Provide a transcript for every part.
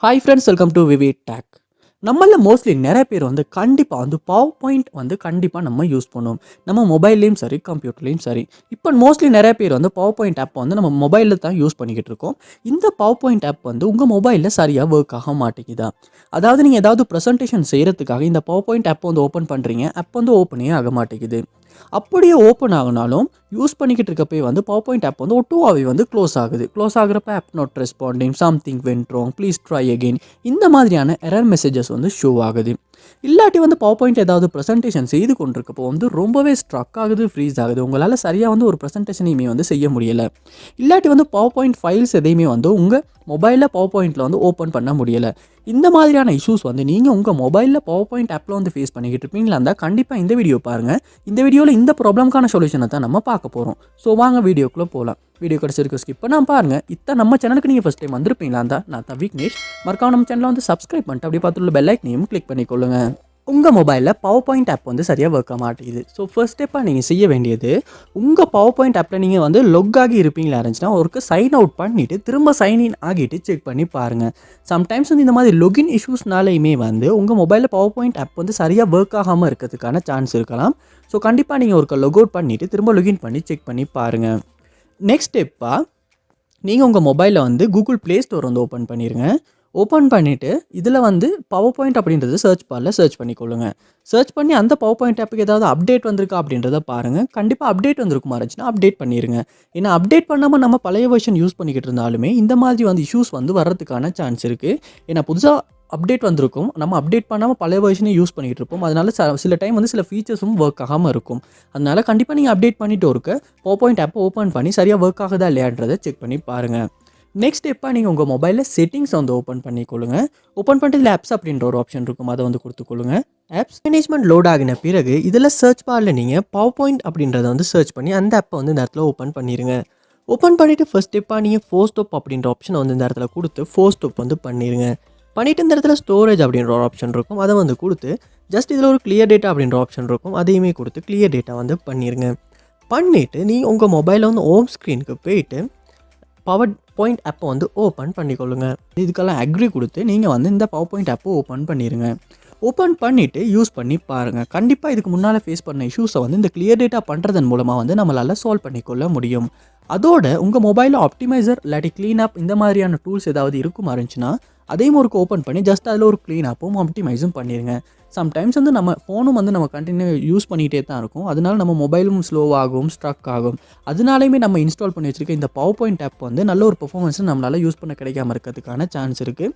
Hi friends, welcome to VividTech. நம்மள mostly நிறைய பேர் கண்டிப்பாக பவர் பாயிண்ட் கண்டிப்பாக நம்ம யூஸ் பண்ணுவோம். நம்ம மொபைல்லையும் சரி, கம்ப்யூட்டர்லேயும் சரி. இப்போ மோஸ்ட்லி நிறைய பேர் பவர் பாயிண்ட் ஆப் நம்ம மொபைலில் தான் யூஸ் பண்ணிக்கிட்டு இருக்கோம். இந்த பவர் பாயிண்ட் ஆப் உங்கள் மொபைலில் சரியாக ஒர்க் ஆக மாட்டேங்குதா? அதாவது நீங்கள் ஏதாவது ப்ரெசன்டேஷன் செய்கிறதுக்காக இந்த பவர் பாயிண்ட் ஆப் ஓப்பன் பண்ணுறீங்க, ஆப் ஓப்பனே ஆக மாட்டேங்குது. அப்படியே ஓப்பன் ஆகினாலும் யூஸ் பண்ணிக்கிட்டு இருக்கப்பே பவர் பாயிண்ட் ஆப் ஒட்டுவாவே க்ளோஸ் ஆகுது. க்ளோஸ் ஆகுறப்ப app not responding, something went wrong, please try again, இந்த மாதிரியான எரர் மெசேஜஸ் ஷோ ஆகுது. இல்லாட்டி பவர் பாயிண்ட் ஏதாவது ப்ரெசன்டேஷன் செய்து கொண்டிருக்கப்போ ரொம்பவே ஸ்ட்ரக் ஆகுது, ஃப்ரீஸ் ஆகுது. உங்களால் சரியாக ஒரு ப்ரெசன்டேஷனையுமே செய்ய முடியலை. இல்லாட்டி பவர் பாயிண்ட் ஃபைல்ஸ் எதையுமே உங்கள் மொபைலில் பவர் பாயிண்டில் ஓப்பன் பண்ண முடியலை. இந்த மாதிரியான இஷ்யூஸ் நீங்கள் உங்கள் மொபைலில் பவர் பாயிண்ட் ஆப்பில் ஃபேஸ் பண்ணிக்கிட்டு இருப்பீங்களா இருந்தால் கண்டிப்பாக இந்த வீடியோ பாருங்கள். இந்த வீடியோவில் இந்த ப்ராப்ளம்க்கான சொல்யூஷனை தான் நம்ம பார்க்க போகிறோம். ஸோ வாங்க வீடியோக்குள்ளே போகலாம். வீடியோ கிடச்சிருக்கு ஸ்கிப் பண்ணால் பாருங்கள். இதான் நம்ம சேனலுக்கு நீங்கள் ஃபஸ்ட் டைம் வந்திருப்பீங்களா இருந்தால் நான் தான் விக்னேஷ். மறக்காம நம்ம சேனலை சப்ஸ்கிரைப் பண்ணிட்டு அப்படி பார்த்துள்ள பெல் ஐக்கனையும் கிளிக் பண்ணிக்கொள்ளுங்க. உங்கள் மொபைலில் பவர் பாயிண்ட் ஆப் சரியாக ஒர்க் ஆக மாட்டேங்குது. ஸோ ஃபர்ஸ்ட் ஸ்டெப்பாக நீங்கள் செய்ய வேண்டியது, உங்கள் பவர் பாயிண்ட் ஆப்பில் நீங்கள் லொக் ஆகி இருப்பீங்களா இருந்துச்சுன்னா ஒருக்கு சைன் அவுட் பண்ணிவிட்டு திரும்ப சைன் இன் ஆகிட்டு செக் பண்ணி பாருங்கள். சம்டைம்ஸ் இந்த மாதிரி லொகின் இஷ்யூஸ்னாலையுமே உங்கள் மொபைலில் பவர் பாயிண்ட் ஆப் சரியாக ஒர்க் ஆகாமல் இருக்கிறதுக்கான சான்ஸ் இருக்கலாம். ஸோ கண்டிப்பாக நீங்கள் ஒருக்கு லொக் அவுட் பண்ணிவிட்டு திரும்ப லொகின் பண்ணி செக் பண்ணி பாருங்கள். நெக்ஸ்ட் ஸ்டெப்பாக நீங்கள் உங்கள் மொபைலில் கூகுள் ப்ளே ஸ்டோர் ஓப்பன் பண்ணிடுங்க. ஓப்பன் பண்ணிவிட்டு இதில் பவர் பாயிண்ட் அப்படின்றது சர்ச் பாரில் சர்ச் பண்ணிக்கொள்ளுங்க. சர்ச் பண்ணி அந்த பவர் பாயிண்ட் ஆப்புக்கு ஏதாவது அப்டேட் வந்திருக்கா அப்படின்றத பாருங்கள். கண்டிப்பாக அப்டேட் வந்திருக்குமா இருந்துச்சுன்னா அப்டேட் பண்ணிடுங்க. ஏன்னா அப்டேட் பண்ணாமல் நம்ம பழைய வெர்ஷன் யூஸ் பண்ணிக்கிட்டு இருந்தாலுமே இந்த மாதிரி இஷ்யூஸ் வர்றதுக்கான சான்ஸ் இருக்குது. ஏன்னா புதுசாக அப்டேட் வந்திருக்கும், நம்ம அப்டேட் பண்ணாமல் பழைய வெர்ஷனே யூஸ் பண்ணிக்கிட்டு இருப்போம். அதனால சில டைம் சில ஃபீச்சர்ஸும் ஒர்க் ஆகாமல் இருக்கும். அதனால் கண்டிப்பாக நீங்கள் அப்டேட் பண்ணிவிட்டு இருக்க பவர் பாயிண்ட் ஆப்பை ஓப்பன் பண்ணி சரியாக ஒர்க் ஆகுதா இல்லையான்றதை செக் பண்ணி பாருங்கள். நெக்ஸ்ட் ஸ்டெப்பாக நீங்கள் உங்கள் மொபைலில் செட்டிங்ஸ் ஓப்பன் பண்ணிக்கொள்ளுங்க. ஓப்பன் பண்ணிட்டு இதில் ஆப்ஸ் அப்படின்ற ஒரு ஆப்ஷன் இருக்கும், அதை கொடுத்துக்கொள்ளுங்க. ஆப்ஸ் மேனேஜ்மெண்ட் லோட் ஆகின பிறகு இதில் சர்ச் பாரில் நீங்கள் பவர் பாயிண்ட் அப்படின்றத சர்ச் பண்ணி அந்த ஆப்பை இந்த இடத்துல ஓப்பன் பண்ணிடுங்க. ஓப்பன் பண்ணிவிட்டு ஃபர்ஸ்ட் ஸ்டெப்பாக நீங்கள் ஃபோர் ஸ்டாப் அப்படின்ற ஆப்ஷனை இந்த இடத்துல கொடுத்து ஃபோர் ஸ்டாப் பண்ணிடுங்க. பண்ணிவிட்டு இந்த இடத்துல ஸ்டோரேஜ் அப்படின்ற ஒரு ஆப்ஷன் இருக்கும், அதை கொடுத்து ஜஸ்ட் இதில் ஒரு கிளியர் டேட்டா அப்படின்ற ஆப்ஷன் இருக்கும், அதையுமே கொடுத்து கிளியர் டேட்டா பண்ணிடுங்க. பண்ணிவிட்டு நீங்கள் உங்கள் மொபைலில் ஹோம் ஸ்க்ரீனுக்கு போயிட்டு பவர் பாயிண்ட் ஆப்பை ஓப்பன் பண்ணிக்கொள்ளுங்க. இதுக்கெல்லாம் அக்ரி கொடுத்து நீங்கள் இந்த பவர் பாயிண்ட் ஆப்பை ஓப்பன் பண்ணிடுங்க. ஓப்பன் பண்ணிவிட்டு யூஸ் பண்ணி பாருங்கள். கண்டிப்பாக இதுக்கு முன்னால் ஃபேஸ் பண்ண இஷ்யூஸை இந்த கிளியர் டேட்டா பண்ணுறதன் மூலமாக நம்மளால் சால்வ் பண்ணிக்கொள்ள முடியும். அதோட உங்கள் மொபைலில் ஆப்டிமைசர் இல்லாட்டி க்ளீன் ஆப் இந்த மாதிரியான டூல்ஸ் ஏதாவது இருக்குமா இருந்துச்சுன்னா அதையும் ஒரு ஓப்பன் பண்ணி ஜஸ்ட் அதில் ஒரு க்ளீன் ஆப்பும் ஆப்டிமைஸும் பண்ணிடுங்க. சம்டைம்ஸ் நம்ம ஃபோனும் நம்ம கண்டினியூ யூஸ் பண்ணிகிட்டே தான் இருக்கும். அதனால நம்ம மொபைலும் ஸ்லோவாகும், ஸ்ட்ரக் ஆகும். அதனாலையுமே நம்ம இன்ஸ்டால் பண்ணி வச்சுருக்க இந்த பவர் பாயிண்ட் ஆப் நல்ல ஒரு பெர்ஃபார்மன்ஸை நம்மளால் யூஸ் பண்ண கிடைக்காம இருக்கிறதுக்கான சான்ஸ் இருக்குது.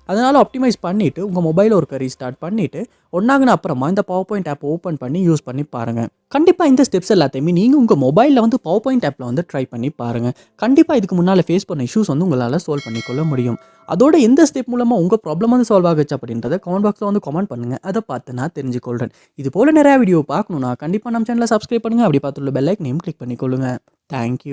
அதனால் ஆப்டிமைஸ் பண்ணிவிட்டு உங்கள் மொபைலை ஒரு ரீஸ்டார்ட் பண்ணிவிட்டு ஒன்றாகின அப்புறமா இந்த பவர் பாயிண்ட் ஆப் ஓப்பன் பண்ணி யூஸ் பண்ணி பாருங்கள். கண்டிப்பாக இந்த ஸ்டெப்ஸ் எல்லாத்தையுமே நீங்கள் உங்கள் மொபைலில் பவர் பாயிண்ட் ஆப்பில் ட்ரை பண்ணி பாருங்கள். கண்டிப்பாக இதுக்கு முன்னால் ஃபேஸ் பண்ண இஷ்யூஸ் உங்களால் சால்வ் பண்ணிக்கொள்ள முடியும். அதோட எந்த ஸ்டெப் மூலமாக உங்கள் ப்ராப்ளம் சால்வ் ஆகுச்சு அப்படின்றத கமெண்ட் பாக்ஸில் கமெண்ட் பண்ணுங்கள். அதை பார்த்து நான் தெரிஞ்சுக்கொள்கிறேன். இது போல் நிறையா வீடியோ பார்க்கணுன்னா கண்டிப்பாக நம்ம சேனலை சப்ஸ்கிரைப் பண்ணுங்கள். அப்படி பார்த்துள்ள பெல் ஐக்கனையும் கிளிக் பண்ணிக்கொள்ளுங்கள். தேங்க்யூ.